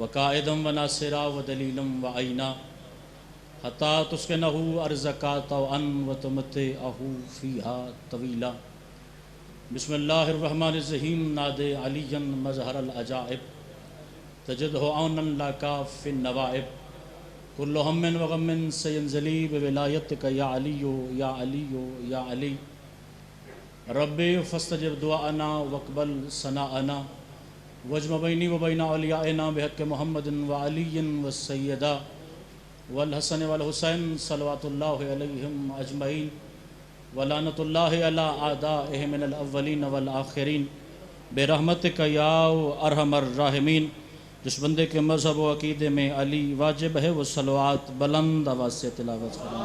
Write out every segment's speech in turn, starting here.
وقائدا وناصرا ودلیلا وعینا حتی تسکنہ ارضکا طوعا وتمتعہ فیہا طویلا۔ بسم اللہ الرحمن الرحیم نادے علیا مظہر العجائب تجدہ عونا لکا فی النوائب کل ہم وغم سینزلی بولایتک یا علی یا علی یا علی رب فاستجب دعاءنا واقبل ثناءنا واجمع بینی و بین اولیائنا بحق محمد وعلی والسیدہ والحسن والحسین صلوات اللہ علیہم اجمعین ولعنۃ اللہ علی اعدائہ من الاولین والآخرین برحمتک یا ارحم الراحمین۔ جس بندے کے مذہب و عقیدے میں علی واجب ہے وہ صلوات بلند آواز سے تلاوت کریں۔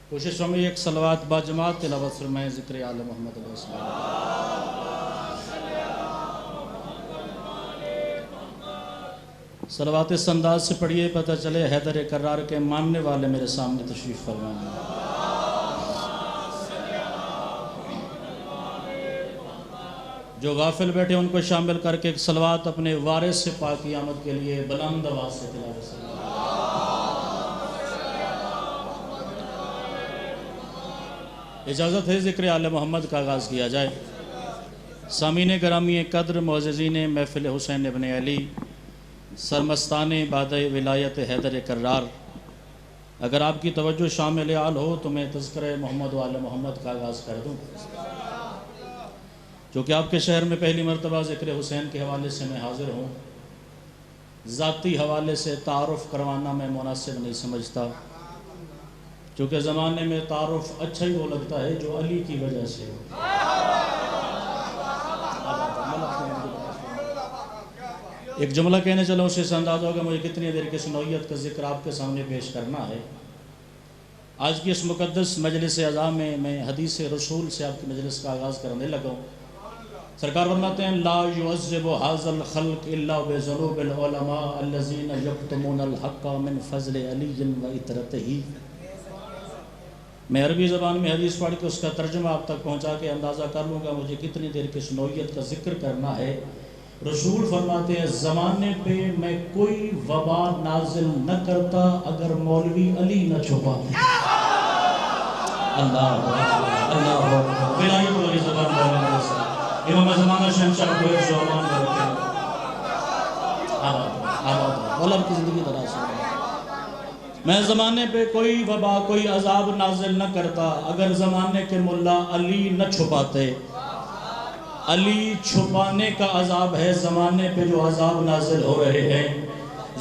کوشش ہمیں ایک صلوات باجماعت تلاوت فرمائیں ذکر آل محمد علیہ السلام۔ صلوات اس انداز سے پڑھیے پتہ چلے حیدر کرار کے ماننے والے میرے سامنے تشریف فرمائیں۔ جو غافل بیٹھے ان کو شامل کر کے ایک صلوات اپنے وارث سے پاک قیامت کے لیے بلند آواز سے تلاوت فرمائیں۔ اجازت ہے ذکر آل محمد کا آغاز کیا جائے۔ سامعین گرامی قدر، معززین محفل حسین ابن علی، سرمستان بعد ولایت حیدر کرار، اگر آپ کی توجہ شامل آل ہو تو میں تذکرہ محمد و آل محمد کا آغاز کر دوں، چونکہ آپ کے شہر میں پہلی مرتبہ ذکر حسین کے حوالے سے میں حاضر ہوں۔ ذاتی حوالے سے تعارف کروانا میں مناسب نہیں سمجھتا، چونکہ زمانے میں تعارف اچھا ہی وہ لگتا ہے جو علی کی وجہ سے ہو۔ ایک جملہ کہنے چلا اسے سے اندازہ ہوگا مجھے کتنی دیر کی نوعیت کا ذکر آپ کے سامنے پیش کرنا ہے۔ آج کی اس مقدس مجلس اعزاز میں حدیث رسول سے آپ کی مجلس کا آغاز کرنے لگا ہوں۔ سرکار فرماتے ہیں لا يعذب هذا الخلق الا بذنوب العلماء الذين يكتمون الحق من فضل علی وعطرته۔ میں عربی زبان میں حدیث پڑھ کے اس کا ترجمہ آپ تک پہنچا کے اندازہ کر لوں گا مجھے کتنی دیر کی نوعیت کا ذکر کرنا ہے۔ رسول فرماتے ہیں زمانے پہ میں کوئی وبا نازل نہ کرتا اگر مولوی علی نہ چھپاتے۔ اللہ اللہ بلائی والی زبان بولنے سے امام زمانہ شہنشاہ کو ایک زبان کرتے ہیں۔ آباد مولا کی زندگی دراز ہے۔ میں زمانے پہ کوئی وبا کوئی عذاب نازل نہ کرتا اگر زمانے کے ملا علی نہ چھپاتے۔ علی چھپانے کا عذاب ہے زمانے پہ جو عذاب نازل ہو رہے ہیں،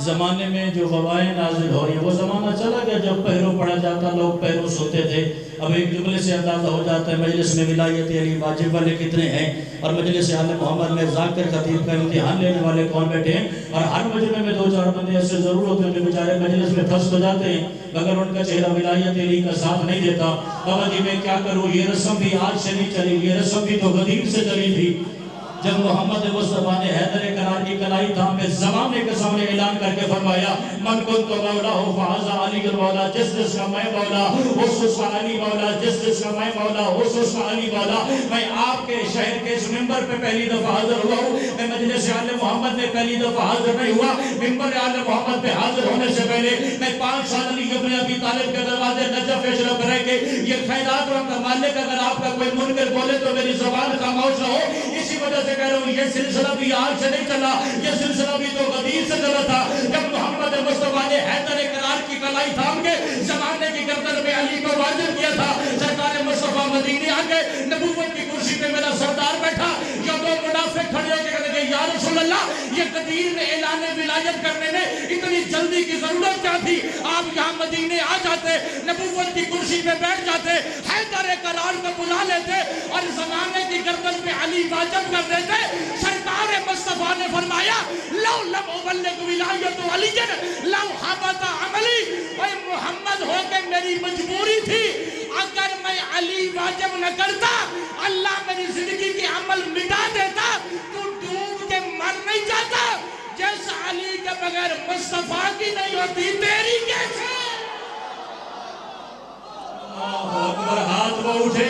زمانے میں جو وبائیں نازل ہو رہی ہیں۔ وہ زمانہ چلا گیا جب پہرو پڑا جاتا لوگ پہرو سوتے تھے۔ اب ایک جملے سے اندازہ ہو جاتا ہے مجلس میں ولایت علی واجب والے کتنے ہیں اور مجلس آل محمد میں ذاکر خطیب کا امتحان لینے والے کون بیٹھے ہیں، اور ہر مجلس میں دو چار بندے ایسے ضرور ہوتے ہیں جو بیچارے مجلس میں پھنس ہو جاتے ہیں مگر ان کا چہرہ ولایت علی کا ساتھ نہیں دیتا۔ بابا جی میں کیا کروں، یہ رسم بھی آج سے نہیں چلی، یہ رسم بھی تو قدیم سے چلی تھی۔ جب محمد مصطفیٰ نے حیدر کرار کی کلائی تھام میں زمانے کے سامنے اعلان کر کے فرمایا من کنت مولا ہو فہذا علی المولا، جس جس کا میں مولا اس کا علی مولا، جس جس کا میں مولا اس کا علی مولا۔ میں آپ کے شہر کے اس ممبر پہ پہلی دفعہ حاضر ہوا ہوں، میں مجلس آل محمد میں پہلی دفعہ حاضر نہیں ہوا۔ ممبر آل محمد پہ حاضر ہونے سے پہلے میں 5 سال علی ابن ابی طالب کے دروازے نجف اشرف رہ کے یہ خیرات و مالک اگر آپ کا کوئی منکر بولے تو میری زبان خاموش نہ ہو۔ اسی وجہ سے کہہ رہا ہوں یہ سلسلہ بھی آج سے نہیں چلا، یہ سلسلہ بھی تو قدیم سے چلا تھا۔ جب محمد مصطفیٰ نے حیدر کرار کی کلائی تھام کے زمانے کی گردن میں علی کو واجب کیا تھا، سرکار مصطفیٰ مدینے آ کے نبوت کی کرسی پہ میرا سردار بیٹھا، یا دو منافق کھڑے ہو کے کہنے کہ یا رسول اللہ یہ قدیر میں اعلان ولایت کرنے میں اتنی جلدی کی ضرورت کیا تھی؟ آپ یہاں مدینے آ جاتے، نبوت کی کرسی پہ بیٹھ جاتے، حیدر کرار کو بلا لیتے اور زمانے کی گردن پہ علی واجب کر دیتے۔ سرکار مصطفیٰ نے فرمایا لو لم ابلغ ولایت علی لو حبط عملی، اے محمد ہو کے میری مجبوری تھی، اگر میں علی واجب نہ کرتا اللہ میری زندگی کی عمل مٹا دیتا، تو ڈوب کے مر نہیں جاتا۔ جیسا علی کے بغیر مصطفیٰ کی نہیں ہوتی تیری کیسے؟ ہاتھ وہ اٹھے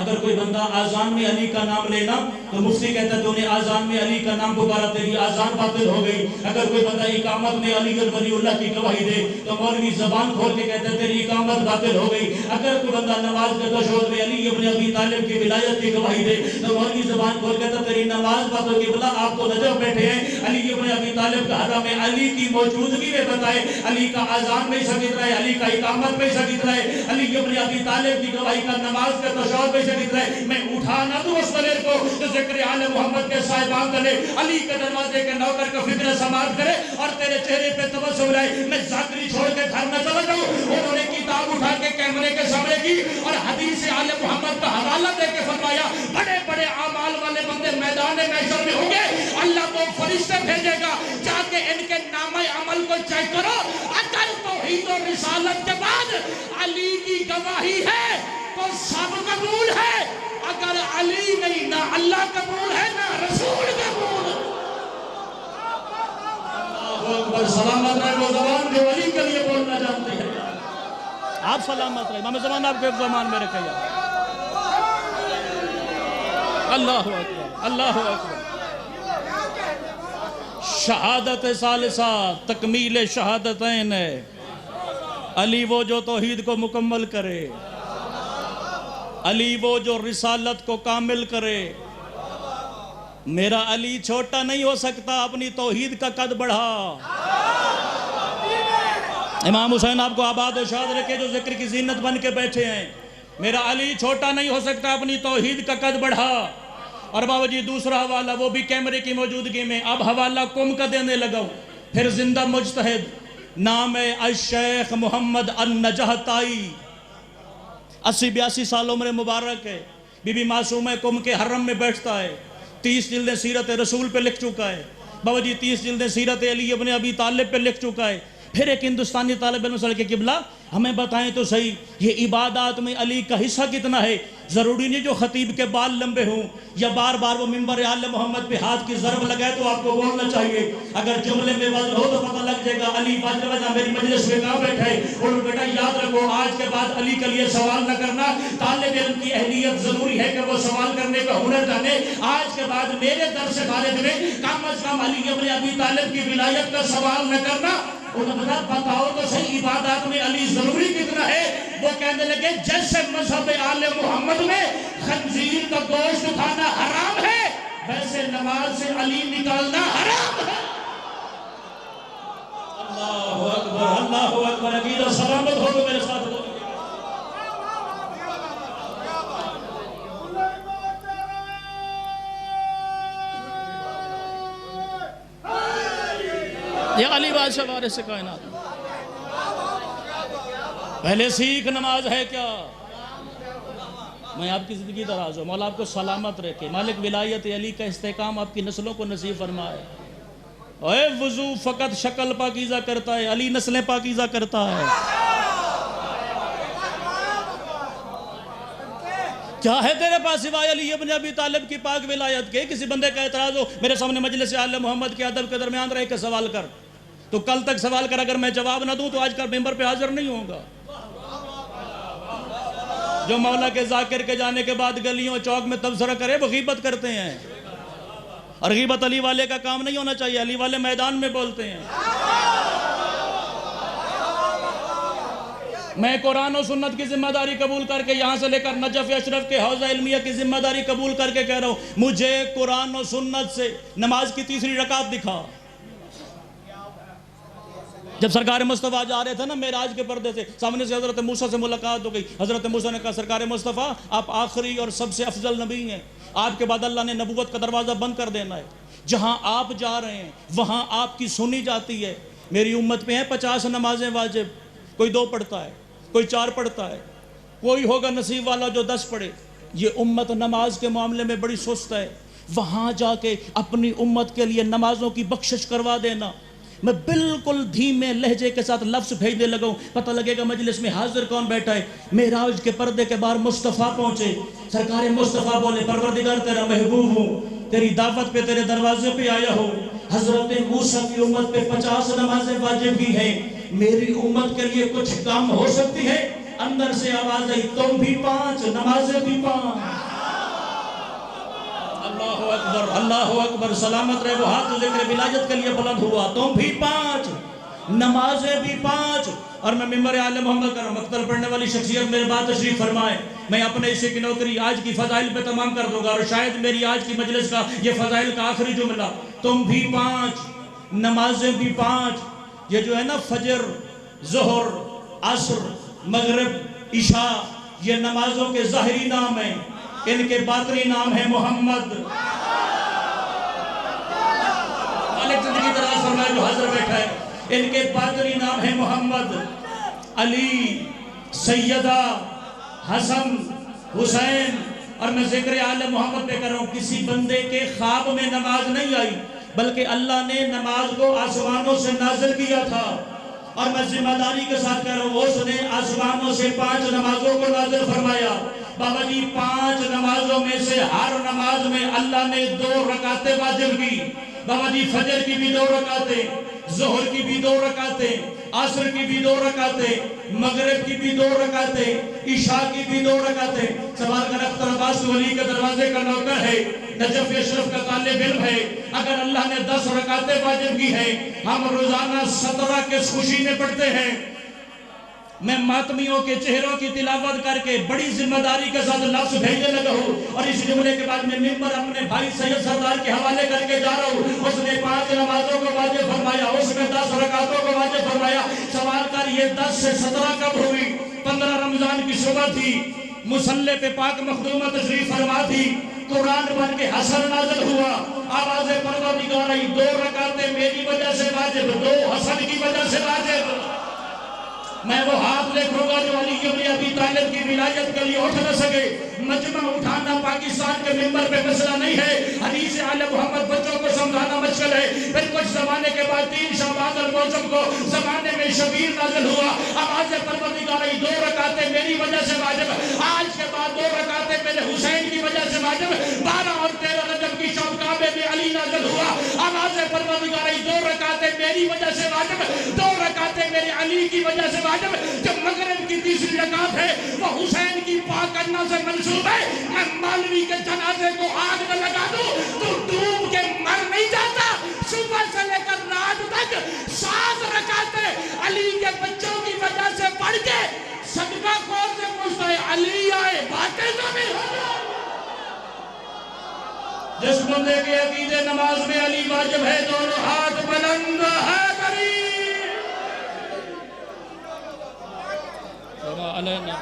اگر کوئی بندہ آزان میں علی کا نام لینا تو مفتی کہتا ہے تو نے آزان میں علی کا نام پکارا، تیری آزان باطل ہو گئی۔ اگر کوئی بندہ اقامت میں علی ولی اللہ کی گواہی دے تو مولوی زبان کھول کے کہتا ہے تیری اقامت باطل ہو گئی۔ اگر کوئی بندہ نماز کے تشہد میں علی ابن ابی طالب کی ولایت کی گواہی دے تو مولوی زبان کھول کے کہتا ہے تیری نماز باطل کی بلا، آپ تو نجف بیٹھے ہیں، علی ابن ابی طالب کا حرم علی کی موجودگی میں بتائے، علی کا آزان میں ثابت رہے، علی کا اقامت میں ثابت رہے، علی ابن ابی طالب کی گواہی کا نماز کا تشہد میں ثابت رہے۔ میں اٹھا نہ دوں اس فلیر کو جو ذکر آل محمد کے صاحبان کرے، علی کے دروازے کے نوکر کا فکر سماعت کرے اور تیرے چہرے پہ تبسم لائے۔ میں ذاکری چھوڑ کے گھر نہ چلا جاؤں، انہوں نے کتاب اٹھا کے کیمرے کے سامنے کی اور حدیث آل محمد کا حوالہ دے کے فرمایا بڑے بڑے اعمال والے بندے میدان محشر میں ہوں گے، اللہ کو فرشتے بھیجے گا جا کے ان کے نامہ عمل کو چیک کرو، اگر توحید و رسالت کے بعد علی کی گواہی ہے تو سب قبول ہے، اگر علی نہیں نہ اللہ قبول ہے نہ رسول قبول۔ اللہ اکبر، سلامت رہے وہ زبان جو علی کے لیے بولنا جانتے ہیں۔ آپ سلامت رہے، امام زمان آپ کو ایک زمان میں رکھے گا۔ اللہ اکبر، اللہ اکبر۔ شہادت ثالثہ تکمیل شہادتین ہے، علی وہ جو توحید کو مکمل کرے، علی وہ جو رسالت کو کامل کرے۔ میرا علی چھوٹا نہیں ہو سکتا، اپنی توحید کا قد بڑھا۔ امام حسین آپ کو آباد و شاد رکھے جو ذکر کی زینت بن کے بیٹھے ہیں۔ میرا علی چھوٹا نہیں ہو سکتا، اپنی توحید کا قد بڑھا۔ اور بابا جی دوسرا حوالہ وہ بھی کیمرے کی موجودگی میں، اب حوالہ قوم کا دینے لگا ہوں، پھر زندہ مجتہد، نام ہے الشیخ محمد النجہتائی، 80-82 سال عمر مبارک ہے، بی بی معصومہ قوم کے حرم میں بیٹھتا ہے، 30 جلدیں سیرت رسول پہ لکھ چکا ہے، بابا جی 30 جلدیں سیرت علی ابن ابی طالب پہ لکھ چکا ہے۔ پھر ایک ہندوستانی طالب علم صلی کے قبلہ ہمیں بتائیں تو صحیح، یہ عبادات میں علی کا حصہ کتنا ہے؟ ضروری نہیں جو خطیب کے بال لمبے ہوں یا بار بار وہ منبر آل محمد پہ ہاتھ کی ضرب لگائے تو آپ کو بولنا چاہیے، اگر جملے میں وزن ہو تو پتہ لگ جائے گا علی واجب وجہ میری مجلس میں کہاں بیٹھا ہے۔ اور بیٹا یاد رکھو آج کے بعد علی کے لیے سوال نہ کرنا، طالب علم کی اہلیت ضروری ہے کہ وہ سوال کرنے کا ہنر جانے۔ آج کے بعد میرے درس خارج میں کم از کم علی ابن ابی طالب کی ولایت کا سوال نہ کرنا۔ انہوں نے بتاؤ تو صحیح عبادات میں علی ضروری کتنا ہے؟ وہ کہنے لگے جیسے مذہب آل محمد میں خنزیر کا گوشت کھانا حرام ہے، ویسے نماز سے علی نکالنا حرام ہے۔ اللہ اکبر، اللہ اکبر، عقیدہ سلامت ہو تو میرے ساتھ ہو۔ یہ علی بادشاہ وارث کائنات، پہلے سیکھ نماز ہے کیا؟ میں آپ کی زندگی دراز ہوں، مولا آپ کو سلامت رکھے، مالک ولایت علی کا استحکام آپ کی نسلوں کو نصیب فرمائے۔ اے وضو فقط شکل پاکیزہ کرتا ہے، علی نسلیں پاکیزہ کرتا ہے۔ کیا ہے تیرے پاس سوائے علی ابن ابی طالب کی پاک ولایت کے؟ کسی بندے کا اعتراض ہو میرے سامنے مجلس آل محمد کے ادب کے درمیان رہ کے سوال کر، تو کل تک سوال کر، اگر میں جواب نہ دوں تو آج کل ممبر پہ حاضر نہیں ہوں گا۔ جو مولا کے ذاکر کے جانے کے بعد گلیوں چوک میں تبصرہ کرے وہ غیبت کرتے ہیں، اور غیبت علی والے کا کام نہیں ہونا چاہیے، علی والے میدان میں بولتے ہیں۔ میں قرآن و سنت کی ذمہ داری قبول کر کے یہاں سے لے کر نجف اشرف کے حوضہ علمیہ کی ذمہ داری قبول کر کے کہہ رہا ہوں، مجھے قرآن و سنت سے نماز کی تیسری رکعت دکھا۔ جب سرکار مصطفیٰ جا رہے تھے نا معراج کے پردے سے، سامنے سے حضرت موسیٰ سے ملاقات ہو گئی، حضرت موسیٰ نے کہا سرکار مصطفیٰ آپ آخری اور سب سے افضل نبی ہیں، آپ کے بعد اللہ نے نبوت کا دروازہ بند کر دینا ہے، جہاں آپ جا رہے ہیں وہاں آپ کی سنی جاتی ہے۔ میری امت پہ ہیں 50 نمازیں واجب، کوئی 2 پڑھتا ہے، کوئی 4 پڑھتا ہے، کوئی ہوگا نصیب والا جو 10 پڑھے۔ یہ امت نماز کے معاملے میں بڑی سست ہے، وہاں جا کے اپنی امت کے لیے نمازوں کی بخشش کروا دینا۔ میں بالکل دھیمے لہجے کے ساتھ لفظ بھیجنے لگا ہوں، پتہ لگے گا مجلس میں حاضر کون بیٹھا ہے۔ معراج کے پردے کے باہر مصطفیٰ پہنچے، سرکار مصطفیٰ بولے پروردگار تیرا محبوب ہوں، تیری دعوت پہ تیرے دروازے پہ آیا ہوں۔ حضرت موسیٰ کی امت پہ 50 نمازیں واجب کی ہیں، میری امت کے لیے کچھ کام ہو سکتی ہے؟ اندر سے آواز آئی تم بھی 5 نمازیں بھی 5. اللہ اکبر اللہ اکبر. سلامت رہے. وہ ہاتھ ذکر ولایت کے لیے بلند ہوا. تم بھی 5 نمازیں بھی 5. اور میں ممبر آل محمد کا مقتل پڑھنے والی شخصیت میرے بات تشریف فرمائے. میں اپنے حصے کی نوکری آج کی فضائل پہ تمام کر دوں گا، اور شاید میری آج کی مجلس کا یہ فضائل کا آخری جملہ. تم بھی 5 نمازیں بھی 5. یہ جو ہے نا فجر، ظہر، عصر، مغرب، عشاء، یہ نمازوں کے ظاہری نام ہیں، ان کے باطنی نام ہے محمد. مالک زندگی دراز فرمائے جو حاضر بیٹھا ہے. ان کے باطنی نام ہے محمد، علی، سیدہ، حسن، حسین. اور میں ذکر آل محمد پہ کر رہا ہوں. کسی بندے کے خواب میں نماز نہیں آئی، بلکہ اللہ نے نماز کو آسمانوں سے نازل کیا تھا. اور میں ذمہ داری کے ساتھ کہہ رہا ہوں، اس نے آسمانوں سے 5 نمازوں کو نازل فرمایا. بابا جی 5 نمازوں میں سے ہر نماز میں اللہ نے 2 رکعتیں واجب کی. بابا جی فجر کی بھی 2 رکعتیں، ظہر کی بھی 2 رکعتیں، عصر کی بھی 2 رکعتیں، مغرب کی بھی 2 رکعتیں، عشاء کی بھی 2 رکعتیں. سوال کر اختر عباس ولی کے دروازے کا نوکر ہے، نجف اشرف کا طالب علم ہے. اگر اللہ نے 10 رکعتیں واجب کی ہیں، ہم روزانہ 17 کس خوشی میں پڑھتے ہیں. میں ماتمیوں کے چہروں کی تلاوت کر کے بڑی ذمہ داری کے ساتھ لفظ بھیجنے لگا ہوں، اور اس جملے کے بعد میں ممبر اپنے بھائی سید سردار کے حوالے کر کے جا رہا ہوں. اس نے 5 نمازوں کو واجب فرمایا، اس میں 10 رکعتوں کو واجب فرمایا. سوال کر یہ 10 سے 17 کب ہوئی؟ 15 رمضان کی صبح تھی. مصلی پہ پاک مخدومہ تشریف فرما تھی. قرآن بن کے حسن نازل ہوا. آواز پروردگار آئی 2 رکعتیں میری وجہ سے واجب، 2 حسن کی وجہ سے واجب. میں وہ ہاتھ دیکھوں گا جو علی ابن ابی طالب کی ولایت کے لیے اٹھ نہ سکے. مجمع اٹھانا پاکستان کے ممبر پہ مسئلہ نہیں ہے. حدیث آل محمد بچوں کو سمجھانا مشکل ہے. پھر کچھ زمانے کے بعد 3 شعبان الموسم کو زمانے میں شبیر نازل ہوا. آواز پروردگار آئی 2 رکعتیں میری وجہ سے واجب. آج کے بعد 2 رکعتیں میرے حسین کی وجہ سے واجب. 12 اور 13 رجب کی شب کعبے میں علی نازل ہوا. آواز پروردگار آئی 2 رکعتیں میری وجہ سے واجب، 2 رکعتیں میرے علی کی وجہ سے واجب. جب مغرب کی 3ری رکعت ہے وہ حسین کی پاک کرنا سے منسوب ہے. میں مولوی کے جنازے کو آگ میں لگا دوں تو ڈوب کے مر نہیں جاتا. صبح سے لے کر رات تک 7 رکعتیں علی کے بچوں کی وجہ سے پڑھ کے صدقہ خور سے پوچھتا ہے علی آئے باتیں تو نہیں ہو جائے. جس بندے کے عقیدے نماز میں علی واجب ہے دونوں ہاتھ بلند ہے کری. علینا